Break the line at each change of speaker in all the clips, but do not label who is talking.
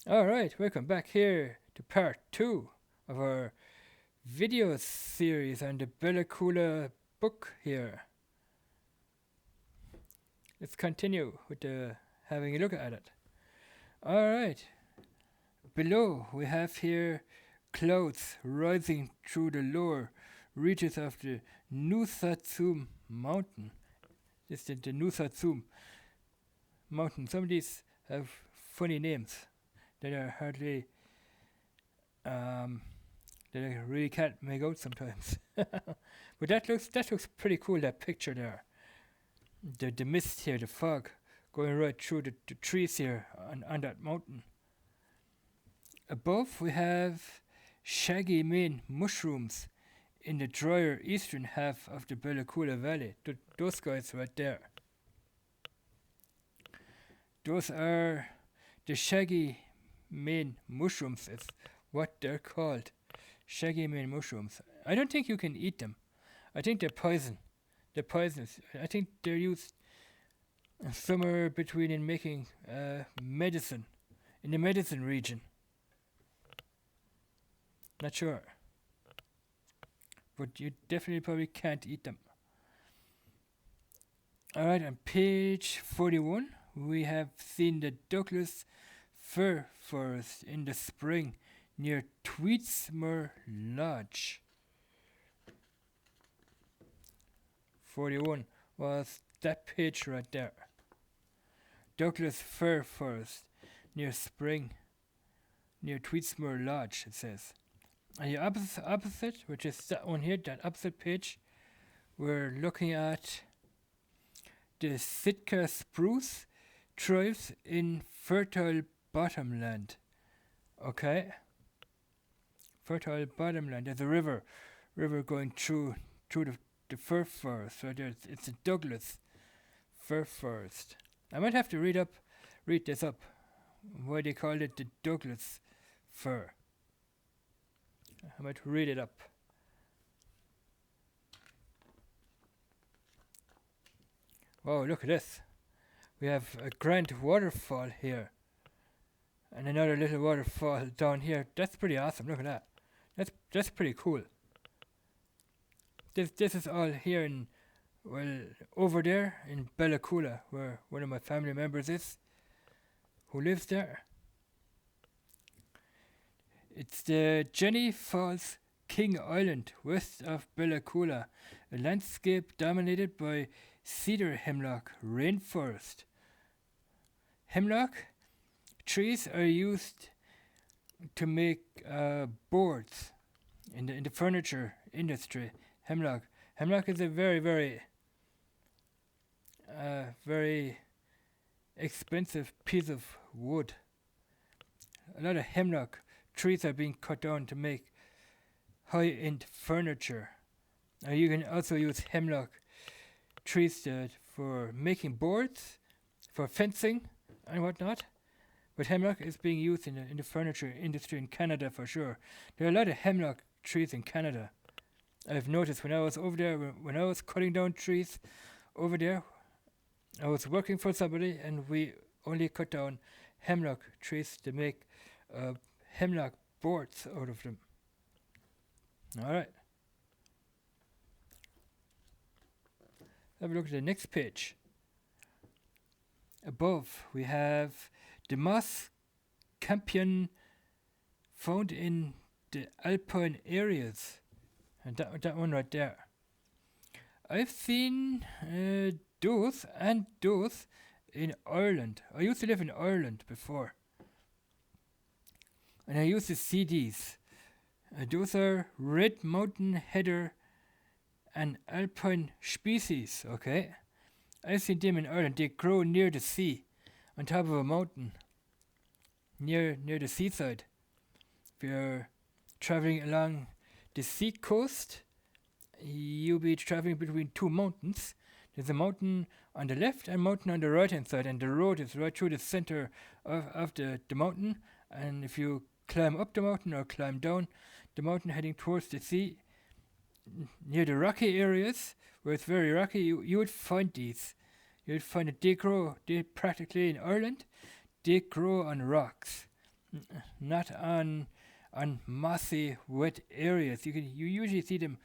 Alright, welcome back here to part 2 of our video series on the Bella Coola book here. Let's continue with having a look at it. Alright, below we have here clouds rising through the lower reaches of the Nusatsum mountain. This is the Nusatsum mountain. Some of these have funny names that are hardly that I really can't make out sometimes. But that looks pretty cool, that picture there. The mist here, the fog going right through the trees here on that mountain. Above we have shaggy mane mushrooms in the drier eastern half of the Bella Coola Valley. Those guys right there. Those are the shaggy mane mushrooms, is what they're called. Shaggy mane mushrooms. I don't think you can eat them. I think they're poison. They're poisonous. I think they're used somewhere between in making medicine, in the medicine region. Not sure. But you definitely probably can't eat them. Alright, on page 41, we have seen the Douglas fir forest in the spring near Tweedsmuir Lodge. 41 was that page right there. Douglas fir forest near Tweedsmuir Lodge, it says. And the opposite, which is that one here, that opposite page, we're looking at the Sitka spruce thrives in fertile bottomland. Okay. Fertile bottomland. There's a river going through the fir forest. So it's a Douglas fir forest. I might have to read this up. Why they call it the Douglas fir. I might read it up. Oh, look at this. We have a grand waterfall here. And another little waterfall down here. That's pretty awesome. Look at that. That's pretty cool. This is all here in, well, over there in Bella Coola, where one of my family members is, who lives there. It's the Jenny Falls King Island, west of Bella Coola, a landscape dominated by cedar hemlock rainforest. Hemlock trees are used to make boards in the furniture industry. Hemlock is a very very expensive piece of wood. A lot of hemlock trees are being cut down to make high-end furniture. You can also use hemlock trees for making boards, for fencing and whatnot. But hemlock is being used in the furniture industry in Canada for sure. There are a lot of hemlock trees in Canada. I've noticed when I was over there, when I was cutting down trees over there, I was working for somebody and we only cut down hemlock trees to make hemlock boards out of them. Alright. Have a look at the next page. Above we have the moss campion found in the alpine areas. And that one right there. I've seen those in Ireland. I used to live in Ireland before. And I used to see these. Those are red mountain heather and alpine species, okay? I've seen them in Ireland. They grow near the sea, on top of a mountain, near the seaside. If you're traveling along the sea coast, you'll be traveling between two mountains. There's a mountain on the left and a mountain on the right hand side, and the road is right through the center of the mountain. And if you climb up the mountain or climb down the mountain heading towards the sea, near the rocky areas where it's very rocky, you would find these. You would find that they practically in Ireland, they grow on rocks. not on mossy, wet areas. You usually see them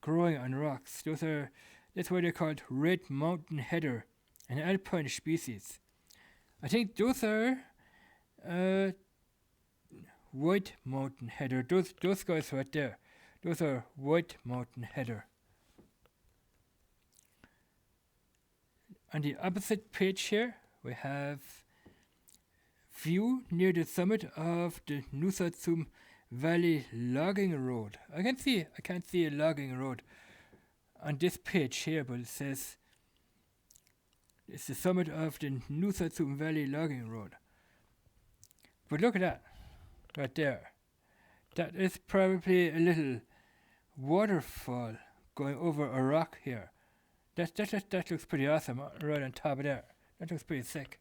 growing on rocks. That's why they're called red mountain heather, an alpine species. I think those are uh, white mountain heather. Those guys right there, those are white mountain heather. On the opposite page here, we have view near the summit of the Nusatsum Valley logging road. I can't see a logging road on this page here, but it says it's the summit of the Nusatsum Valley logging road. But look at that, right there. That is probably a little waterfall going over a rock here. That looks pretty awesome right on top of there. That looks pretty sick.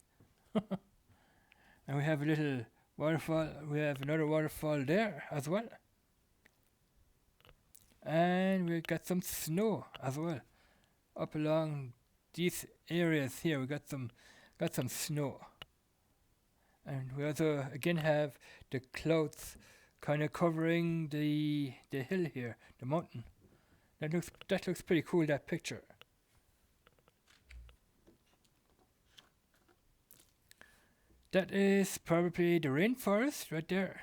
And we have a little waterfall. We have another waterfall there as well. And we got some snow as well. Up along these areas here, we got some snow. And we also again have the clouds kind of covering the hill here, the mountain. That looks pretty cool, that picture. That is probably the rainforest right there.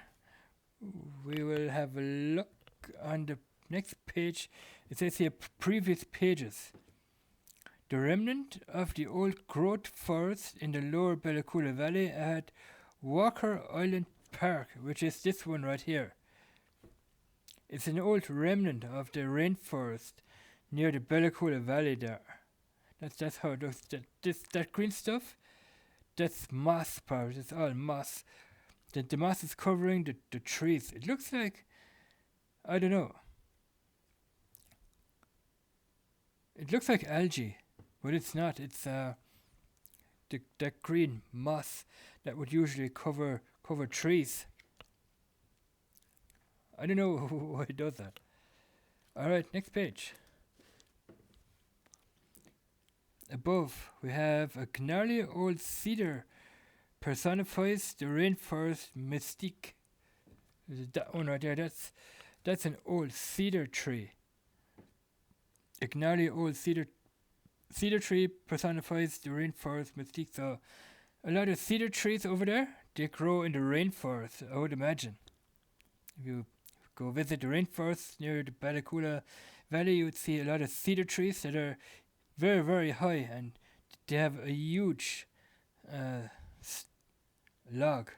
We will have a look on the next page. It says here previous pages. The remnant of the old growth forest in the lower Bella Coola Valley at Walker Island Park, which is this one right here. It's an old remnant of the rainforest near the Bella Coola Valley there. That's how it looks. That green stuff, that's moss part. It's all moss. The moss is covering the trees. It looks like, I don't know. It looks like algae, but it's not. It's that green moss that would usually cover trees. I don't know why it does that. Alright, next page. Above, we have a gnarly old cedar personifies the rainforest mystique. That one right there, that's an old cedar tree. A gnarly old cedar tree personifies the rainforest mystique. So a lot of cedar trees over there, they grow in the rainforest, I would imagine. If you go visit the rainforest near the Bella Coola Valley, you would see a lot of cedar trees that are very, very high, and they have a huge log,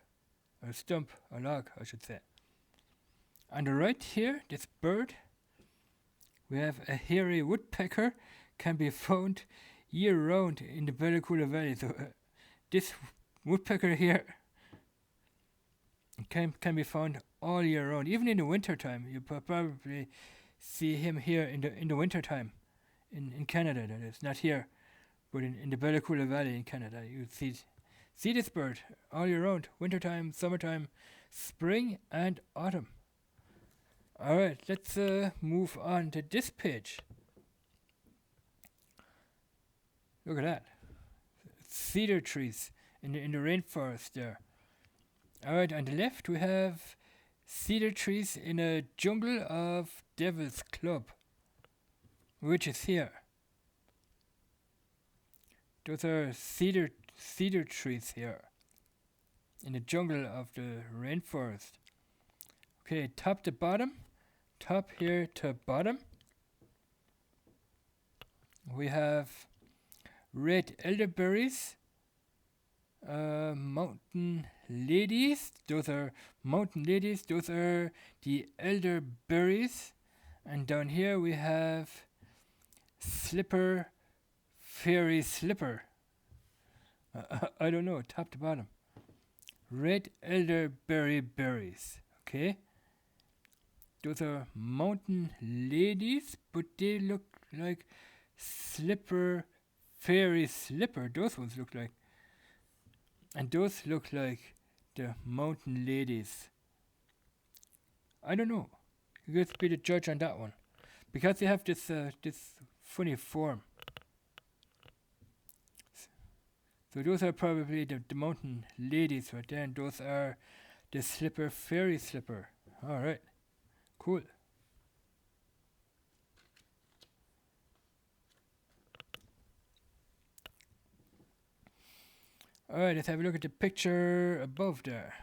or stump, or log, I should say. On the right here, this bird, we have a hairy woodpecker, can be found year-round in the Bella Coola Valley. So this woodpecker here can be found all year round, even in the winter time. You probably see him here in the winter time in Canada. That is not here, but in the Bella Coola Valley in Canada. You see this bird all year round, wintertime, summertime, spring, and autumn. All right, let's move on to this page. Look at that, cedar trees in the rainforest there. All right, on the left we have cedar trees in a jungle of Devil's Club, which is here. Those are cedar trees here in the jungle of the rainforest. Okay, top here to bottom, we have red elderberries, mountain ladies. Those are mountain ladies. Those are the elderberries. And down here we have fairy slipper. I don't know, top to bottom. Red elderberry berries. Okay. Those are mountain ladies, but they look like fairy slipper. Those ones look like. And those look like the mountain ladies. I don't know. You guys be the judge on that one, because they have this funny form. So those are probably the mountain ladies right there, and those are The slipper, fairy slipper. Alright, cool. Alright, let's have a look at the picture above there.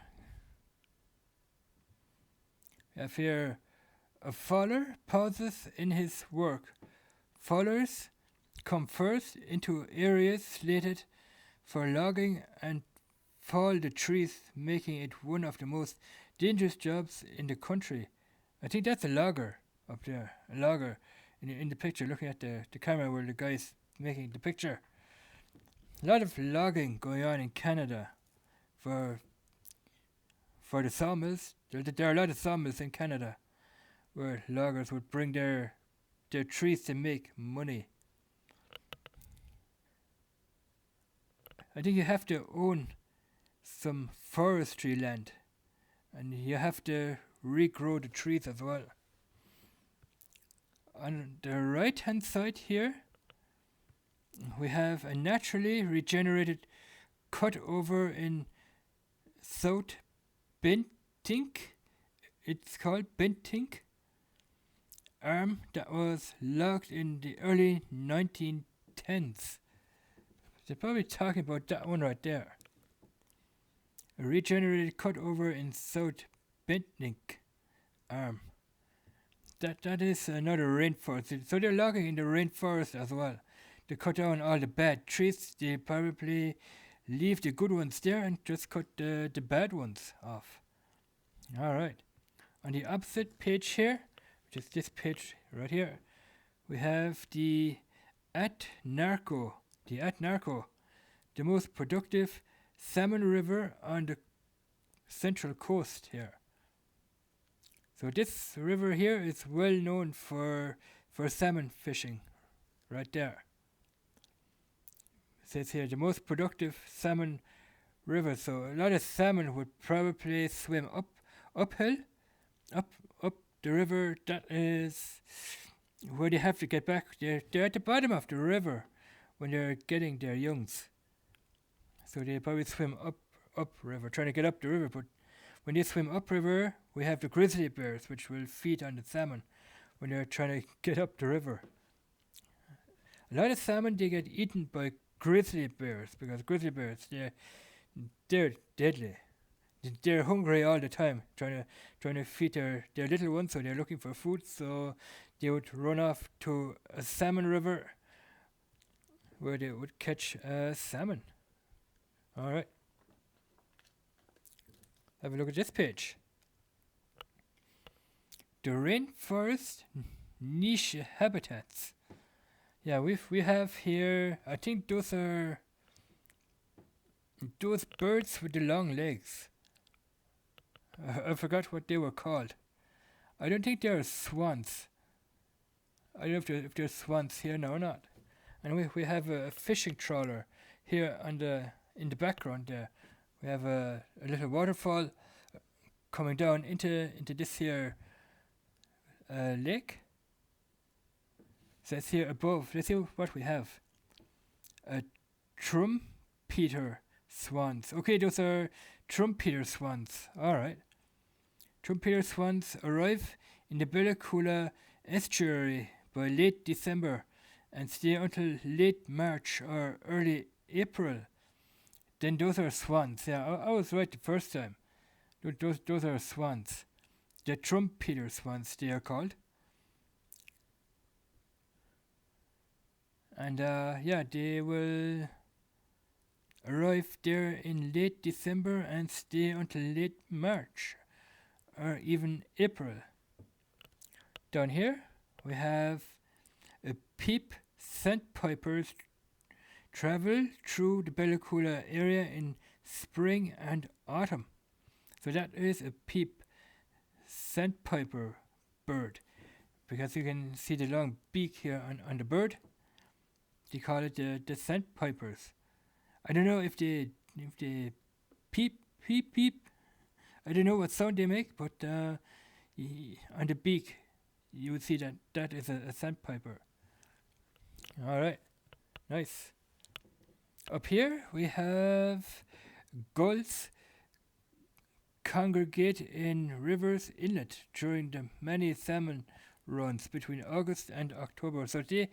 We have here a faller pauses in his work. Fallers come first into areas slated for logging and fall the trees, making it one of the most dangerous jobs in the country. I think that's a logger up there, a logger in the picture, looking at the camera where the guy's making the picture. A lot of logging going on in Canada for the sawmills. There are a lot of sawmills in Canada where loggers would bring their trees to make money. I think you have to own some forestry land, and you have to regrow the trees as well. On the right hand side here, we have a naturally regenerated cut over in South Bentink. It's called Bentink arm that was logged in the early 1910s. They're probably talking about that one right there. A regenerated cut over in South Bentink arm. That is another rainforest. So they're logging in the rainforest as well. They cut down all the bad trees. They probably leave the good ones there and just cut the bad ones off. Alright. On the opposite page here, which is this page right here, we have the Narco, the most productive salmon river on the central coast here. So this river here is well known for salmon fishing, right there. It says here the most productive salmon river. So a lot of salmon would probably swim uphill, up the river. That is where they have to get back. They're at the bottom of the river when they're getting their youngs. So they probably swim up river, trying to get up the river. But when they swim upriver, we have the grizzly bears, which will feed on the salmon when they're trying to get up the river. A lot of salmon, they get eaten by grizzly bears, because grizzly bears, they're deadly. They're hungry all the time, trying to feed their little ones, so they're looking for food. So they would run off to a salmon river where they would catch salmon. All right. Have a look at this page. The rainforest niche habitats. Yeah, we have here, I think those are those birds with the long legs. I forgot what they were called. I don't think they're swans. I don't know if they're swans here now or not. And we have a fishing trawler here in the background there. We have a little waterfall coming down into this here lake. So it's here above. Let's see what we have. Trumpeter swans. Okay, those are trumpeter swans. Alright. Trumpeter swans arrive in the Bella Coola estuary by late December and stay until late March or early April. Then those are swans. Yeah, I was right the first time. Those are swans. The trumpeter swans, they are called. And yeah, they will arrive there in late December and stay until late March or even April. Down here we have a peep sandpipers travel through the Bella Coola area in spring and autumn. So that is a peep sandpiper bird, because you can see the long beak here on the bird. They call it the sandpipers. I don't know if they peep. I don't know what sound they make, but on the beak you would see that is a sandpiper. All right, nice. Up here we have gulls congregate in Rivers Inlet during the many salmon runs between August and October. So they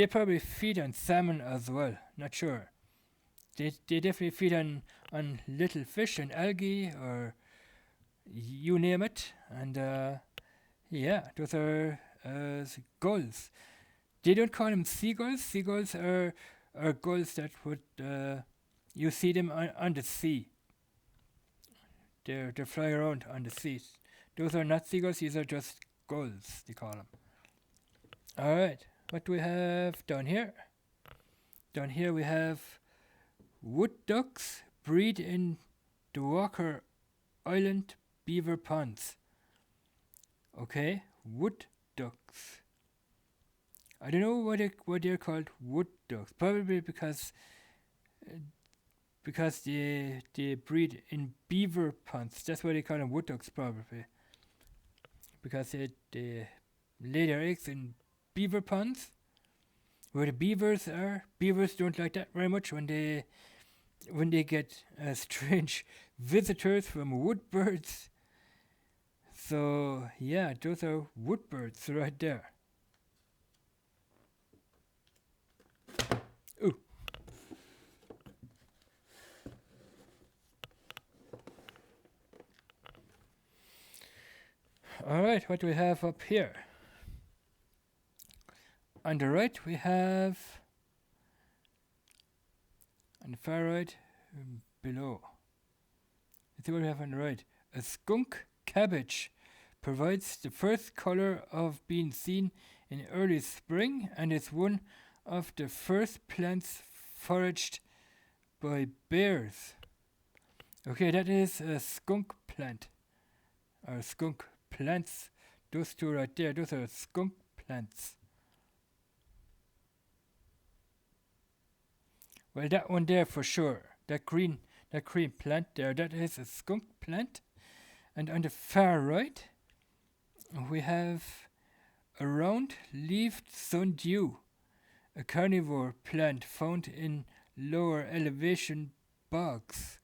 probably feed on salmon as well. Not sure. They definitely feed on little fish and algae or you name it. And yeah, those are gulls. They don't call them seagulls. Seagulls are gulls that would you see them on the sea. They fly around on the sea. Those are not seagulls. These are just gulls. They call them. All right. What do we have down here? Down here we have wood ducks breed in the Walker Island beaver ponds. Okay, wood ducks. I don't know why they're called wood ducks. Probably because they breed in beaver ponds. That's why they call them wood ducks. Probably because they lay their eggs in beaver ponds where the beavers are. Beavers don't like that very much when they get strange visitors from wood birds. So yeah, those are wood birds right there. Ooh. All right, what do we have up here? On the right we have, on the far right, below. Let's see what we have on the right. A skunk cabbage provides the first color of being seen in early spring and is one of the first plants foraged by bears. Okay, that is a skunk plant. Or skunk plants. Those two right there, those are skunk plants. Well, that one there for sure. That green plant there, that is a skunk plant. And on the far right, we have a round-leaved sundew, a carnivore plant found in lower elevation bogs.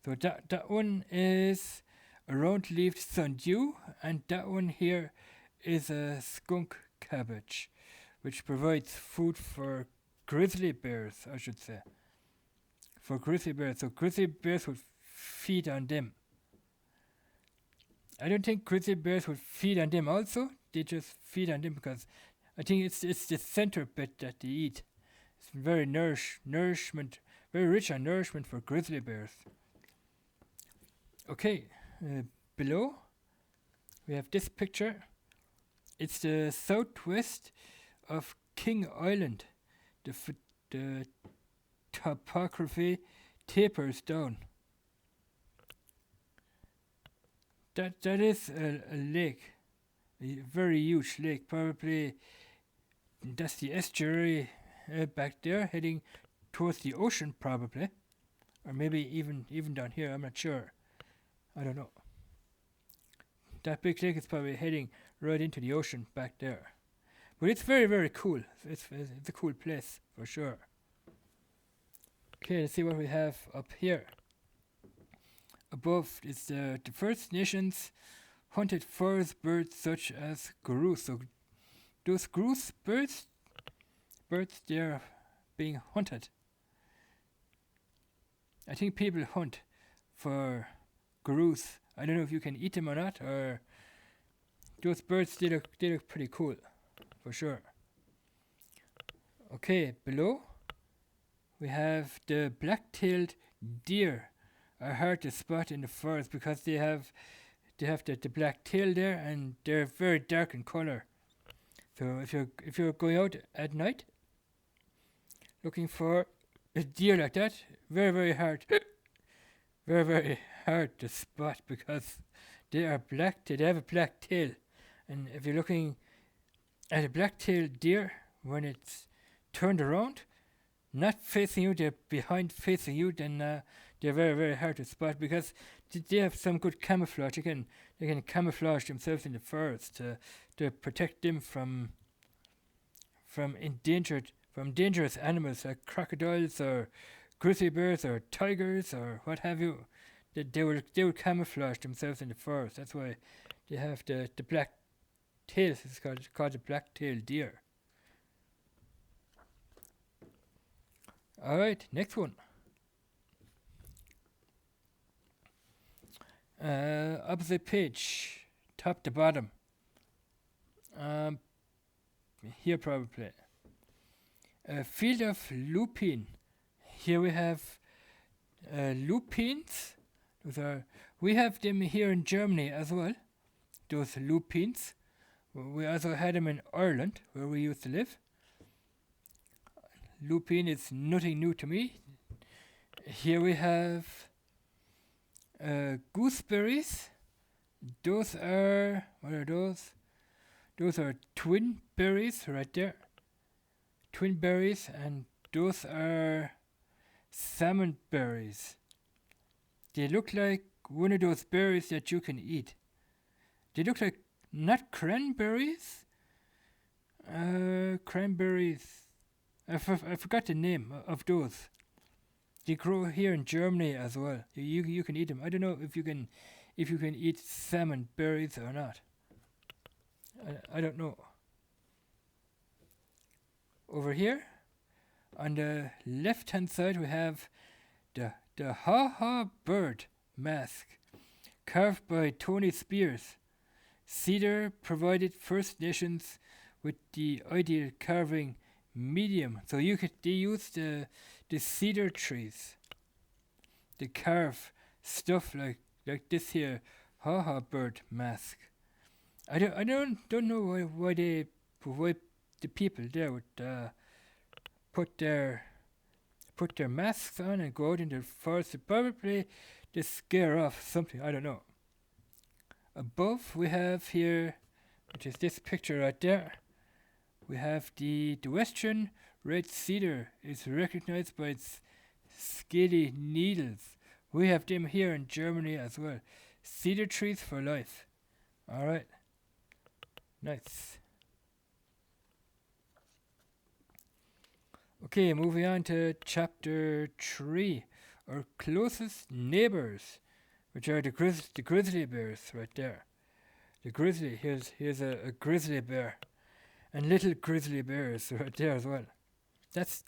So that one is a round-leaved sundew, and that one here is a skunk cabbage, which provides food for grizzly bears, I should say. For grizzly bears. So grizzly bears would feed on them. I don't think grizzly bears would feed on them also. They just feed on them because I think it's the center bit that they eat. It's very nourishment, very rich on nourishment for grizzly bears. Okay, below we have this picture. It's the southwest of King Island. The topography tapers down. That is a lake, a very huge lake. Probably that's the estuary back there, heading towards the ocean, probably, or maybe even down here. I'm not sure. I don't know. That big lake is probably heading right into the ocean back there. But it's very, very cool. It's a cool place for sure. Okay, let's see what we have up here. Above is the First Nations hunted forest birds such as grouse. So those grouse birds, they are being hunted. I think people hunt for grouse. I don't know if you can eat them or not, or those birds, they look pretty cool, for sure. Okay, below we have the black-tailed deer. Are hard to spot in the forest because they have the black tail there, and they're very dark in color. So if you're going out at night looking for a deer like that, very hard, very hard to spot because they are black. They have a black tail, and if you're looking at a black-tailed deer when it's turned around, not facing you, they're behind facing you, then they're very hard to spot because they have some good camouflage. They can camouflage themselves in the forest to protect them from dangerous animals like crocodiles or grizzly bears or tigers or what have you. They will camouflage themselves in the forest. That's why they have the black tails. It's called the black-tailed deer. All right, next one. Opposite page, top to bottom. Here probably. A field of lupine. Here we have lupines. We have them here in Germany as well. Those lupines. We also had them in Ireland, where we used to live. Lupine is nothing new to me. Here we have gooseberries. What are those? Those are twin berries right there. Twin berries, and those are salmon berries. They look like one of those berries that you can eat. They look like not cranberries. Cranberries. I forgot the name of those. They grow here in Germany as well. You can eat them. I don't know if you can eat salmon berries or not. I don't know. Over here, on the left-hand side, we have the Ha-Ha bird mask, carved by Tony Spears. Cedar provided First Nations with the ideal carving medium. So they use the cedar trees to carve stuff like this here Ha-Ha bird mask. I don't know why the people there would put their masks on and go out into the forest. Probably to scare off something. I don't know. Above we have here, which is this picture right there. We have the western red cedar is recognized by its scaly needles. We have them here in Germany as well. Cedar trees for life. All right. Nice. Okay, moving on to chapter 3. Our closest neighbors, which are the grizzly bears right there. The grizzly, here's a grizzly bear. And little grizzly bears right there as well. That's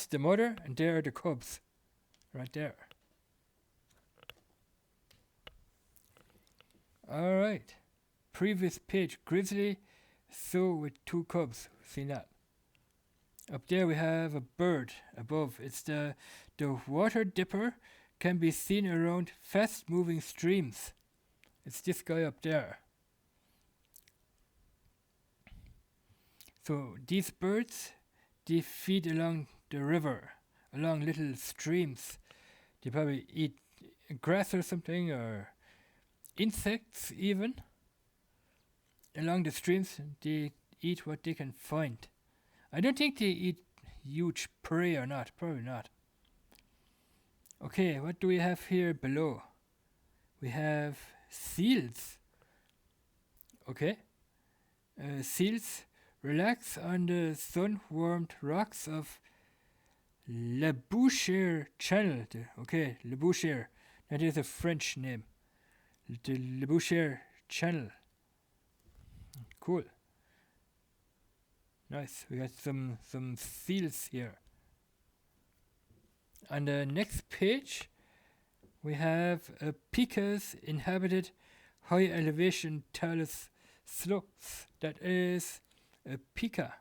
the mother, and there are the cubs. Right there. Alright. Previous page, grizzly sow with 2 cubs. Seen that. Up there we have a bird above. It's the water dipper, can be seen around fast moving streams. It's this guy up there. So these birds, they feed along the river, along little streams. They probably eat grass or something, or insects even. Along the streams, they eat what they can find. I don't think they eat huge prey or not, probably not. Okay, what do we have here below? We have seals. Okay. Seals relax on the sun-warmed rocks of Le Boucher Channel. Okay, Le Boucher. That is a French name. The Le Boucher Channel. Cool. Nice. We got some seals here. On the next page, we have pikas inhabited high elevation talus slopes. That is a pika,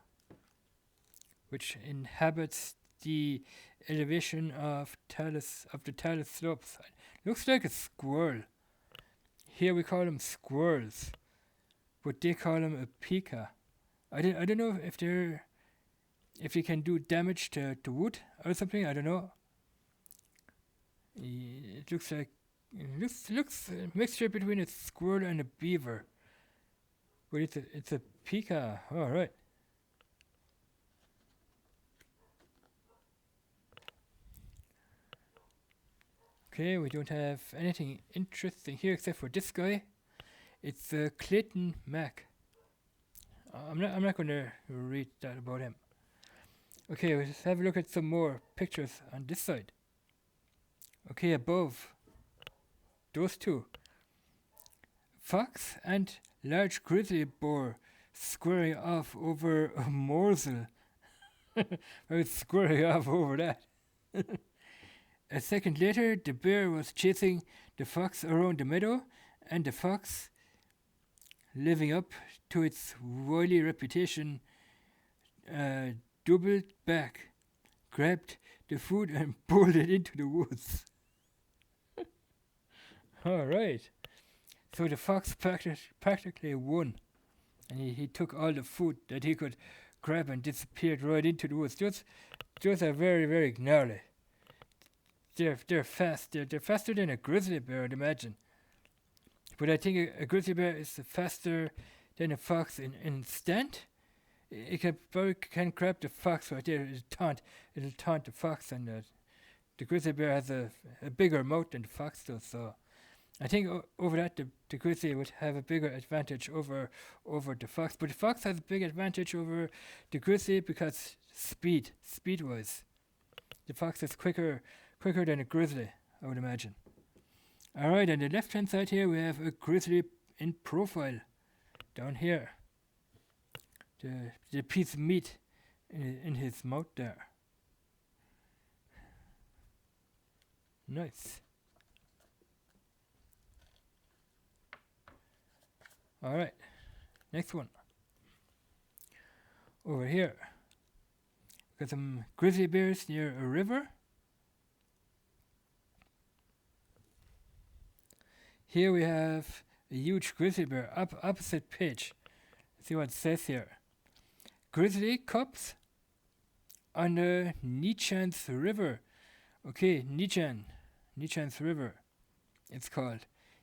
which inhabits the elevation of the talus slopes. Looks like a squirrel. Here we call them squirrels, but they call them a pika. I don't know if they can do damage to wood or something. I don't know. It looks like looks a mixture between a squirrel and a beaver. But it's a pika. All right. Okay, we don't have anything interesting here except for this guy. It's Clayton Mack. I'm not going to read that about him. Okay, let's have a look at some more pictures on this side. Okay, above those two. Fox and large grizzly boar squaring off over a morsel. I was squaring off over that. A second later, the bear was chasing the fox around the meadow, and the fox, living up to its wily reputation, doubled back, grabbed the food, and bolted into the woods. Alright. So the fox practically won. And he took all the food that he could grab and disappeared right into the woods. Those are very, very gnarly. They're fast. They're faster than a grizzly bear, I'd imagine. But I think a grizzly bear is faster than a fox in instant. It can grab the fox right there. It'll taunt the fox, and the grizzly bear has a bigger mouth than the fox does. So I think over that the grizzly would have a bigger advantage over the fox. But the fox has a big advantage over the grizzly because speed-wise, the fox is quicker than a grizzly, I would imagine. Alright, on the left hand side here we have a grizzly in profile. Down here, the piece of meat in his mouth there. Nice. Alright, next one. Over here, got some grizzly bears near a river. Here we have a huge grizzly bear, opposite page. See what it says here. Grizzly cubs on the Nichan's River. Okay, Nichan's River, it's called.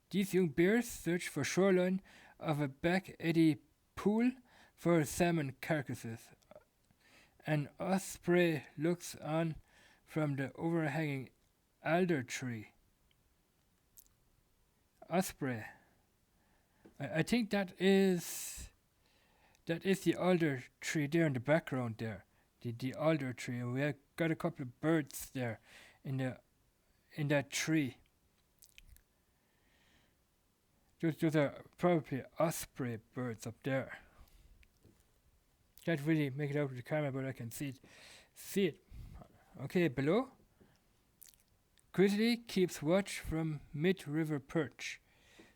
These young bears search for shoreline of a back eddy pool for salmon carcasses. An osprey looks on from the overhanging alder tree. Osprey. I think that is the alder tree there in the background there. The alder tree, and we have got a couple of birds there in that tree. Those are probably osprey birds up there. Can't really make it out with the camera, but I can see it. Okay, below. Grizzly keeps watch from mid-river perch.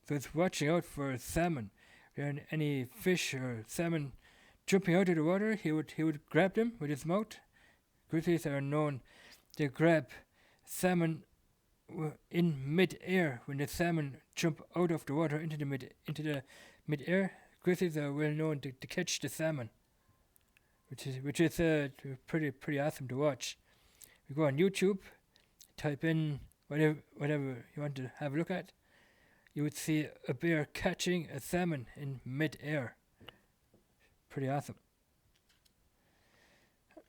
So it's watching out for salmon. When any fish or salmon jumping out of the water, he would grab them with his mouth. Grizzlies are known to grab salmon in mid-air. When the salmon jump out of the water into the mid-air, grizzlies are well known to catch the salmon, which is pretty awesome to watch. You go on YouTube, type in whatever you want to have a look at, you would see a bear catching a salmon in mid-air. Pretty awesome.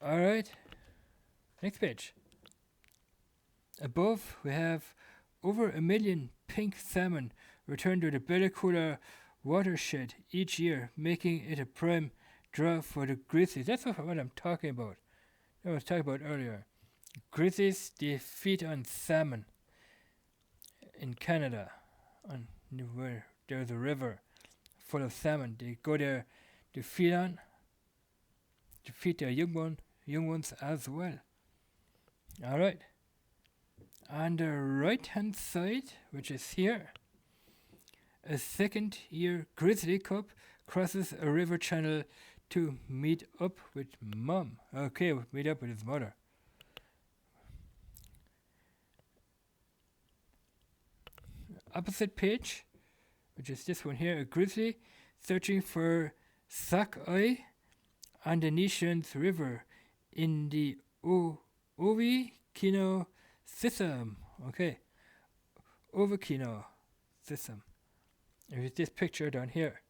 Alright, next page. Above we have over 1 million pink salmon return to the Bella Coola watershed each year, making it a prime draw for the grizzlies. That's what I'm talking about. I was talking about earlier. Grizzlies, they feed on salmon in Canada, where there's a river full of salmon. They go there to feed their young ones as well. Alright. On the right hand side, which is here, a second-year grizzly cub crosses a river channel to meet up with mom. Okay, meet up with his mother. Opposite page, which is this one here, a grizzly searching for sockeye on the Nichan's River in the Ovekino system. Okay, Ovekino system. There's this picture down here.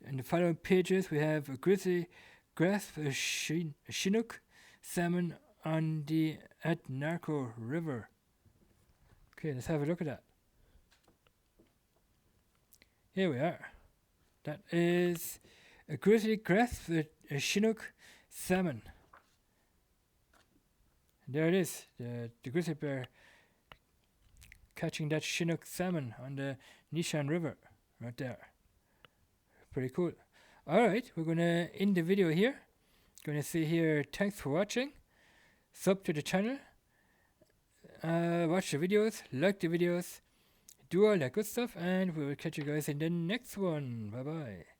In the following pages, we have a grizzly grasp a Chinook salmon on the Atnarco River. Okay, let's have a look at that. Here we are. That is a grizzly grasp a Chinook salmon. And there it is. The grizzly bear catching that Chinook salmon on the Nishan River right there. Pretty cool. Alright, we're gonna end the video here. Gonna say here, thanks for watching. Sub to the channel. Watch the videos, like the videos, do all that good stuff, and we will catch you guys in the next one. Bye bye.